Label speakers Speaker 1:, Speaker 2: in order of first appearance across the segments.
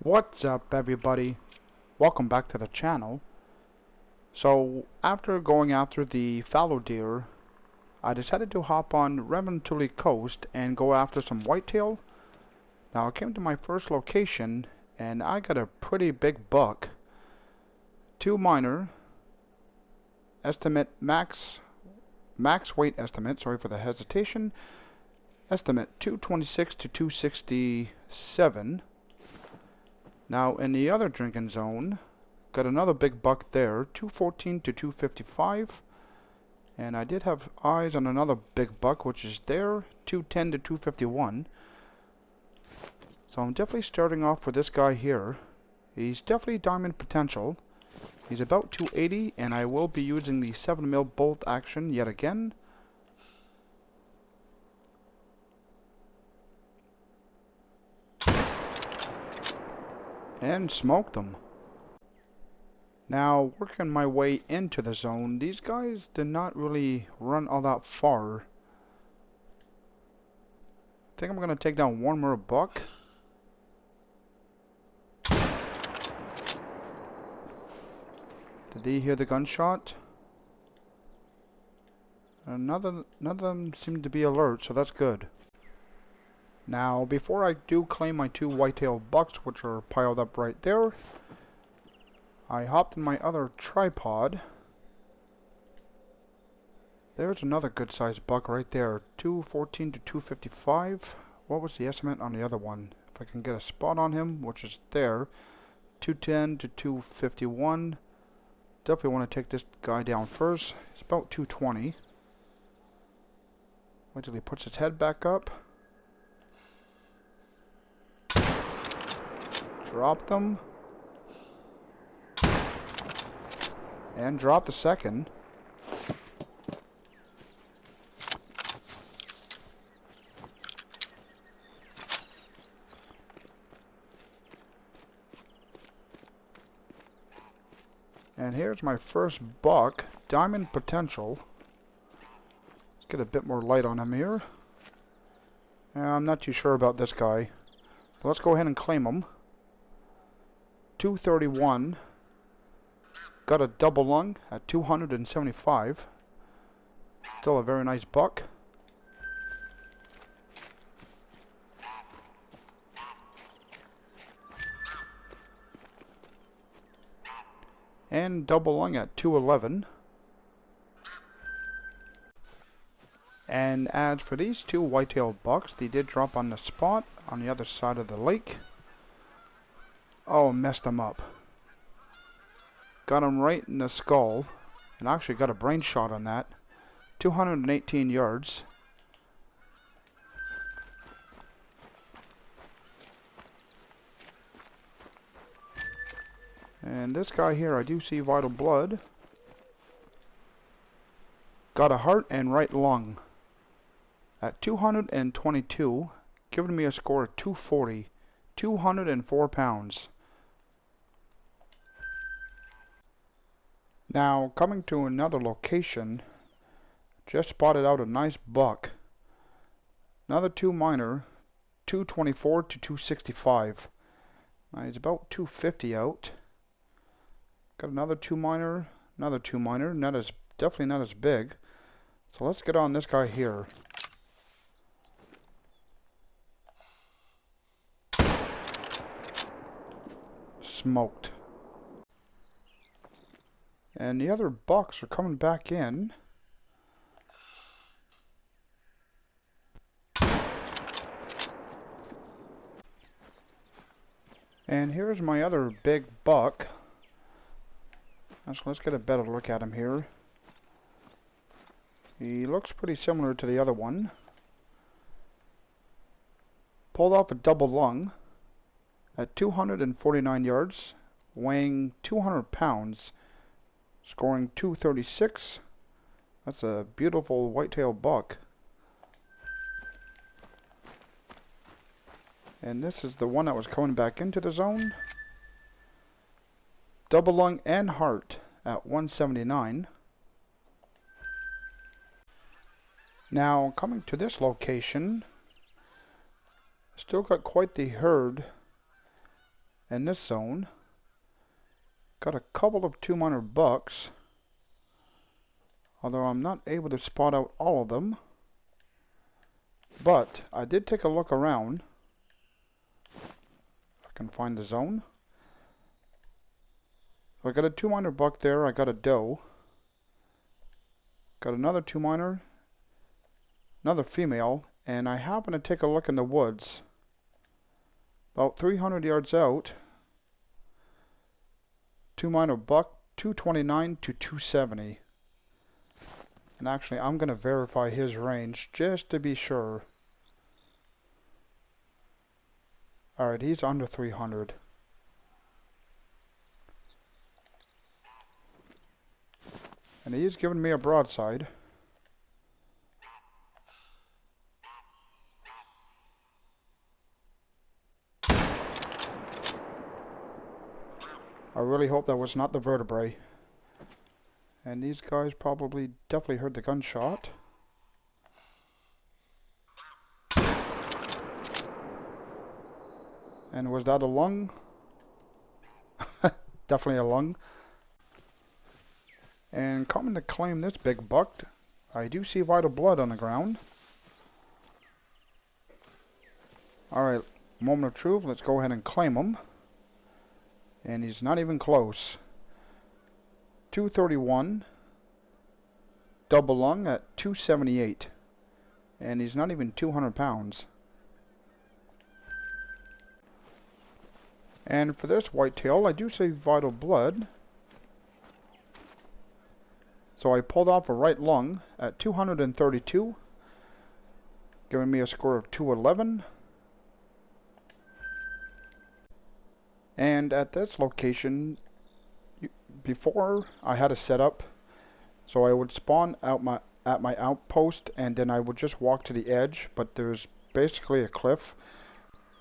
Speaker 1: What's up, everybody? Welcome back to the channel. So after going after the fallow deer, I decided to hop on Revontuli Coast and go after some whitetail. Now I came to my first location and I got a pretty big buck. 2 minor estimate, max weight estimate, sorry for the hesitation, estimate 226 to 267. Now in the other drinking zone, got another big buck there, 214 to 255. And I did have eyes on another big buck, which is there, 210 to 251. So I'm definitely starting off with this guy here. He's definitely diamond potential. He's about 280, and I will be using the 7mm bolt action yet again. And smoked him. Now, working my way into the zone, these guys did not really run all that far. I think I'm going to take down one more buck. Did he hear the gunshot? None of them seem to be alert, so that's good. Now, before I do claim my 2 whitetail bucks, which are piled up right there, I hopped in my other tripod. There's another good sized buck right there, 214 to 255. What was the estimate on the other one? If I can get a spot on him, which is there, 210 to 251. Definitely want to take this guy down first. It's about 220. Wait till he puts his head back up. Drop them. And drop the second. And here's my first buck, diamond potential. Let's get a bit more light on him here. I'm not too sure about this guy. So let's go ahead and claim him. 231. Got a double lung at 275. Still a very nice buck. And double lung at 211. And as for these 2 whitetail bucks, they did drop on the spot on the other side of the lake. Oh, messed them up. Got him right in the skull, and actually got a brain shot on that. 218 yards. And this guy here, I do see vital blood. Got a heart and right lung at 222, giving me a score of 240, 204 pounds. Now, coming to another location, just spotted out a nice buck. Another 2 minor, 224 to 265. He's about 250 out. Got another 2 minor, another 2 minor, definitely not as big. So let's get on this guy here. Smoked. And the other bucks are coming back in. And here's my other big buck. Let's get a better look at him here. He looks pretty similar to the other one. Pulled off a double lung at 249 yards, weighing 200 pounds. Scoring 236. That's a beautiful whitetail buck. And this is the one that was coming back into the zone. Double lung and heart at 179. Now coming to this location, still got quite the herd. in this zone. Got a couple of 2-miner bucks, although I'm not able to spot out all of them. But I did take a look around. If I can find the zone. So I got a 2-miner buck there. I got a doe. Got another 2-miner, another female, and I happen to take a look in the woods. About 300 yards out, 2-miner buck, 229 to 270. And actually, I'm going to verify his range just to be sure. Alright, he's under 300. And he's giving me a broadside. I really hope that was not the vertebrae. And these guys probably definitely heard the gunshot. And was that a lung? Definitely a lung. And coming to claim this big buck, I do see vital blood on the ground. Alright, moment of truth, let's go ahead and claim him. And he's not even close. 231, double lung at 278. And he's not even 200 pounds. And for this whitetail, I do see vital blood. So I pulled off a right lung at 232, giving me a score of 211. And at this location, before I had a setup, so I would spawn out at my outpost, and then I would just walk to the edge. But there's basically a cliff,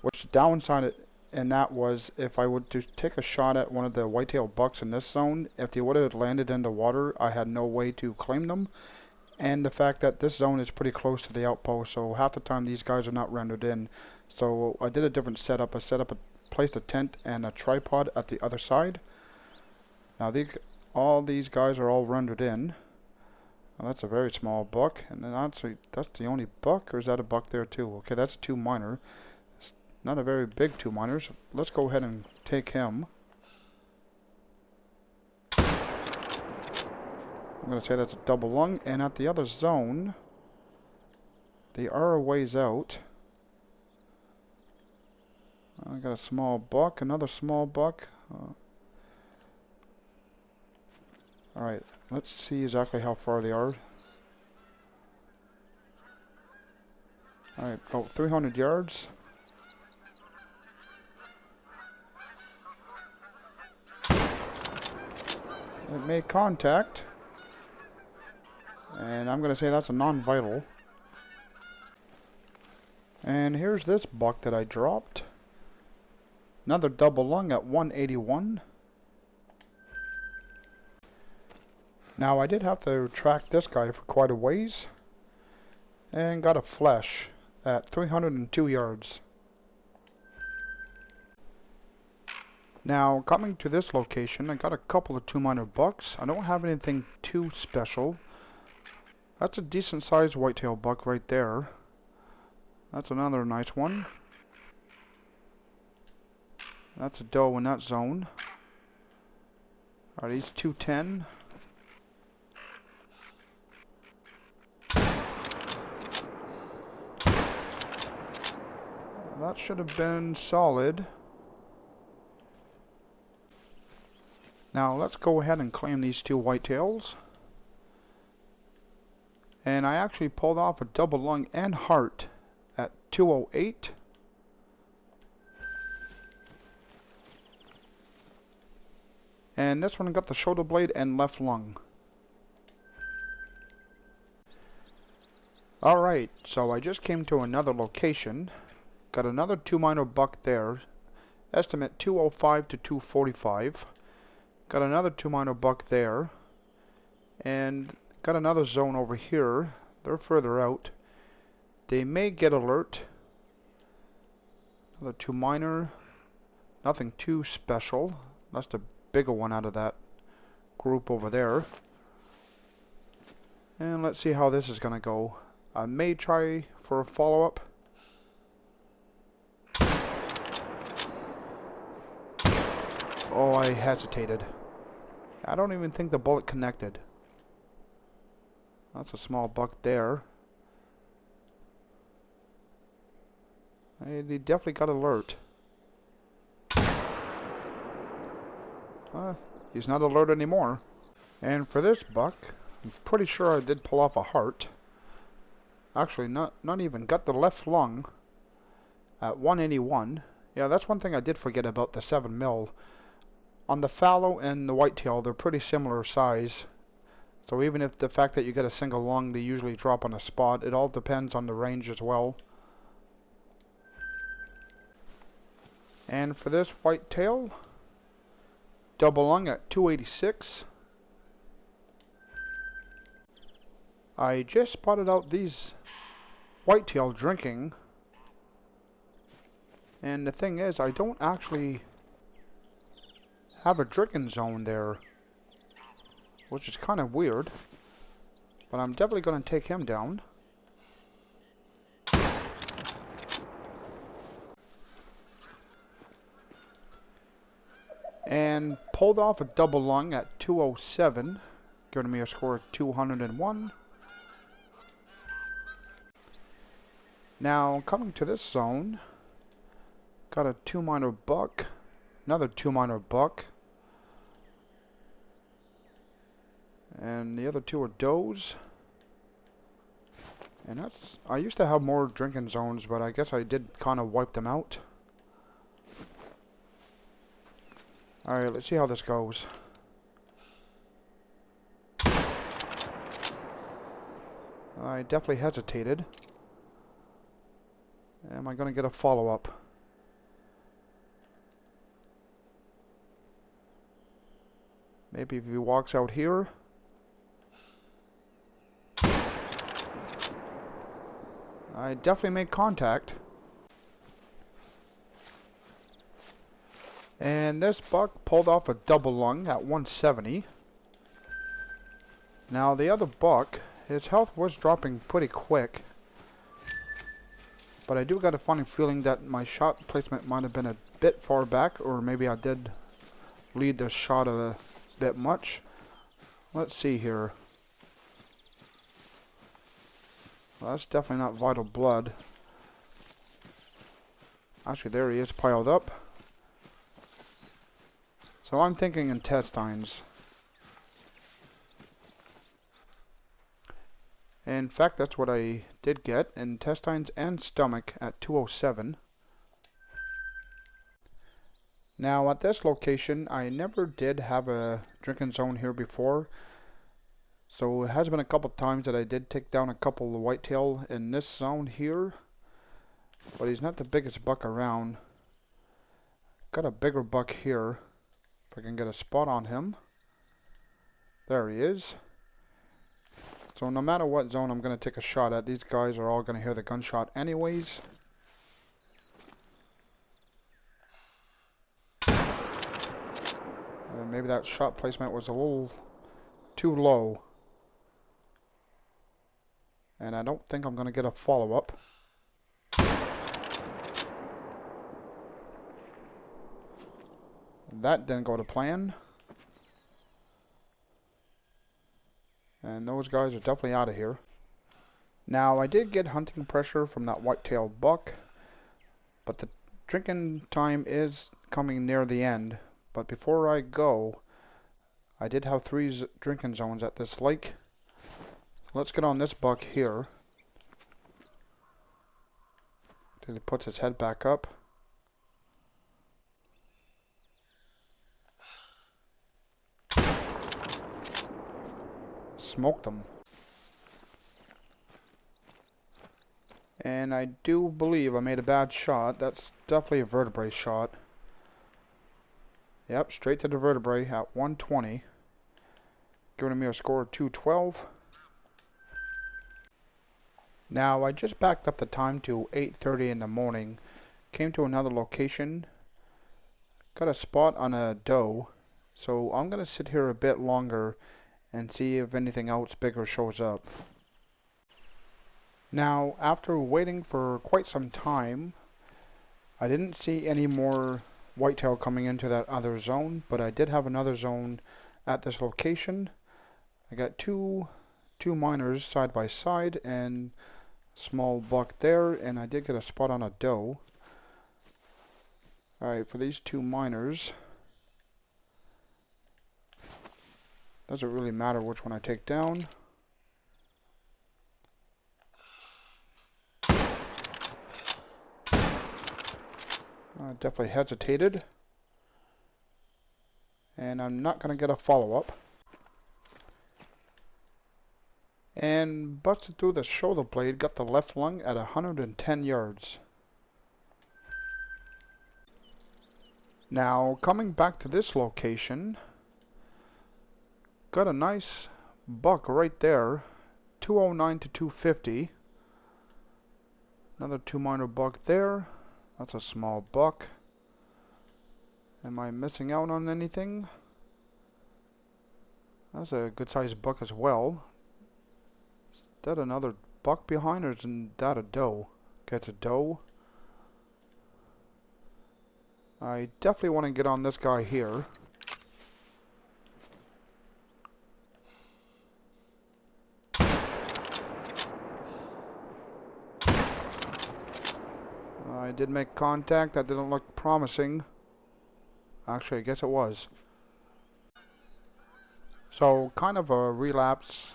Speaker 1: which downside it. And that was if I would to take a shot at one of the whitetail bucks in this zone, if they would have landed in the water, I had no way to claim them. And the fact that this zone is pretty close to the outpost, so half the time these guys are not rendered in. So I did a different setup. I placed a tent and a tripod at the other side. Now all these guys are all rendered in. Now that's a very small buck, and then actually that's the only buck, or is that a buck there too? Okay, that's a 2-miner. Not a very big 2-miner. So let's go ahead and take him. I'm going to say that's a double lung. And at the other zone, they are a ways out. I got a small buck, another small buck. Alright, let's see exactly how far they are. Alright, about 300 yards. It made contact, and I'm going to say that's a non-vital. And here's this buck that I dropped. Another double lung at 181. Now I did have to track this guy for quite a ways, and got a flesh at 302 yards. Now, coming to this location, I got a couple of 2-miner bucks. I don't have anything too special. That's a decent sized whitetail buck right there. That's another nice one. That's a doe in that zone. Alright, he's 210. That should have been solid. Now let's go ahead and claim these 2 whitetails. And I actually pulled off a double lung and heart at 208. And this one got the shoulder blade and left lung. Alright, so I just came to another location. Got another 2-miner buck there. Estimate 205 to 245. Got another 2-miner buck there. And got another zone over here. They're further out. They may get alert. Another 2-miner. Nothing too special. That's the bigger one out of that group over there. And let's see how this is going to go. I may try for a follow-up. Oh, I hesitated. I don't even think the bullet connected. That's a small buck there. He definitely got alert. He's not alert anymore. And for this buck, I'm pretty sure I did pull off a heart. Actually, not even got the left lung at 181. Yeah, that's one thing I did forget about the 7mm. On the fallow and the whitetail, they're pretty similar size. So even if the fact that you get a single lung, they usually drop on a spot. It all depends on the range as well. And for this whitetail, double lung at 286. I just spotted out these whitetail drinking. And the thing is, I don't actually have a drinking zone there, which is kind of weird. But I'm definitely going to take him down. And pulled off a double lung at 207, giving me a score of 201. Now, coming to this zone, got a 2-miner buck, another 2-miner buck, and the other two are does. And that's, I used to have more drinking zones, but I guess I did kind of wipe them out. Alright, let's see how this goes. I definitely hesitated. Am I going to get a follow-up? Maybe if he walks out here. I definitely made contact. And this buck pulled off a double lung at 170. Now the other buck, his health was dropping pretty quick. But I do got a funny feeling that my shot placement might have been a bit far back, or maybe I did lead the shot a bit much. Let's see here. Well, that's definitely not vital blood. Actually, there he is piled up. So I'm thinking intestines. In fact, that's what I did get, intestines and stomach at 207. Now at this location, I never did have a drinking zone here before. So it has been a couple times that I did take down a couple of whitetail in this zone here. But he's not the biggest buck around. Got a bigger buck here. If I can get a spot on him. There he is. So no matter what zone I'm going to take a shot at, these guys are all going to hear the gunshot anyways. Maybe that shot placement was a little too low. And I don't think I'm going to get a follow-up. That didn't go to plan. And those guys are definitely out of here. Now, I did get hunting pressure from that whitetail buck, but the drinking time is coming near the end. But before I go, I did have 3 drinking zones at this lake. Let's get on this buck here. Till he puts his head back up. Smoked him. And I do believe I made a bad shot. That's definitely a vertebrae shot. Yep, straight to the vertebrae at 120. Giving me a score of 212. Now, I just backed up the time to 8:30 in the morning. Came to another location. Got a spot on a doe, so I'm gonna sit here a bit longer and see if anything else bigger shows up. Now, after waiting for quite some time, I didn't see any more whitetail coming into that other zone, but I did have another zone at this location. I got two miners side by side and small buck there, and I did get a spot on a doe. Alright, for these two miners, doesn't really matter which one I take down. I definitely hesitated, and I'm not going to get a follow-up. And busted through the shoulder blade, got the left lung at 110 yards. Now, coming back to this location, got a nice buck right there, 209 to 250. Another 2-miner buck there. That's a small buck. Am I missing out on anything? That's a good sized buck as well. Is that another buck behind, or is that a doe? Okay, it's a doe. I definitely want to get on this guy here. I did make contact. That didn't look promising. Actually, I guess it was. So, kind of a relapse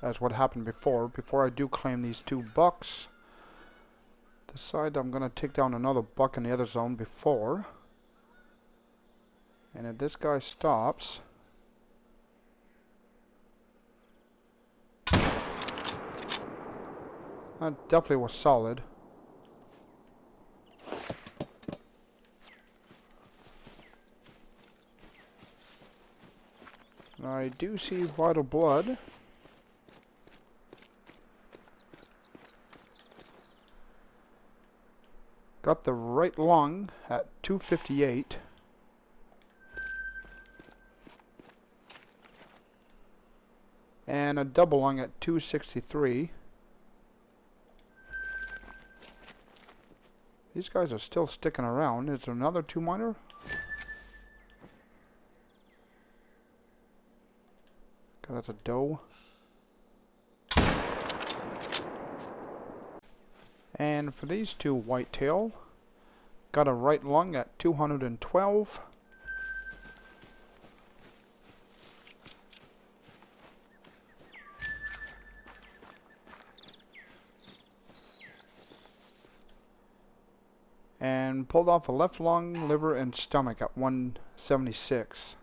Speaker 1: as what happened before. Before I do claim these two bucks, decide I'm going to take down another buck in the other zone before. And if this guy stops, that definitely was solid. I do see vital blood. Got the right lung at 258. And a double lung at 263. These guys are still sticking around. Is there another 2-miner? Okay, that's a doe. And for these two whitetail, got a right lung at 212. And pulled off a left lung, liver, and stomach at 176.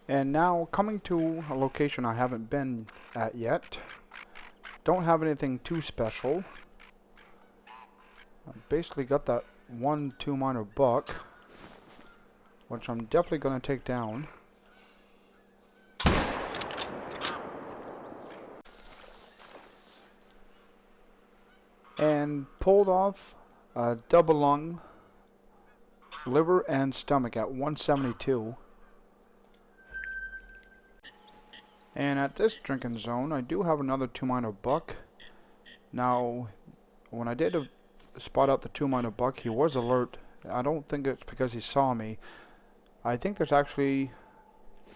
Speaker 1: And now coming to a location I haven't been at yet. Don't have anything too special. I basically got that 1 2-miner buck, which I'm definitely going to take down. And pulled off a double lung, liver, and stomach at 172. And at this drinking zone, I do have another 2-miner buck. Now, when I did spot out the 2-miner buck, he was alert. I don't think it's because he saw me. I think there's actually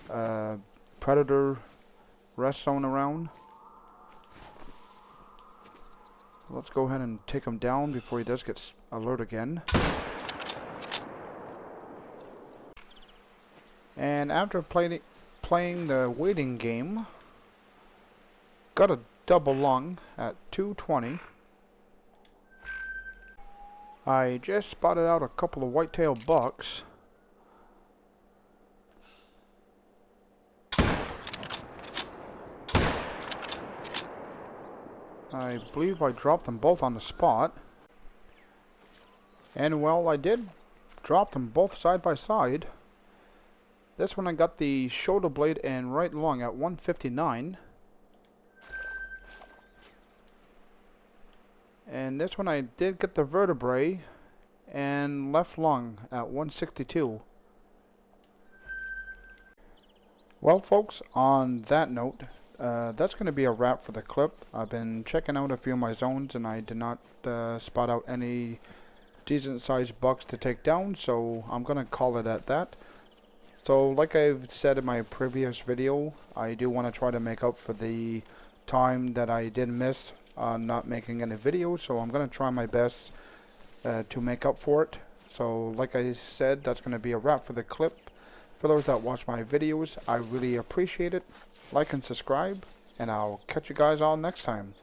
Speaker 1: a predator rest zone around. Let's go ahead and take him down before he does get alert again. And after playing the waiting game, got a double lung at 220. I just spotted out a couple of whitetail bucks. I believe I dropped them both on the spot. And well, I did drop them both side by side. This one I got the shoulder blade and right lung at 159. And this one I did get the vertebrae and left lung at 162. Well, folks, on that note, that's going to be a wrap for the clip. I've been checking out a few of my zones, and I did not spot out any decent sized bucks to take down, so I'm going to call it at that. So, like I've said in my previous video, I do want to try to make up for the time that I did miss not making any videos, so I'm going to try my best to make up for it. So, like I said, that's going to be a wrap for the clip. For those that watch my videos, I really appreciate it. Like and subscribe, and I'll catch you guys all next time.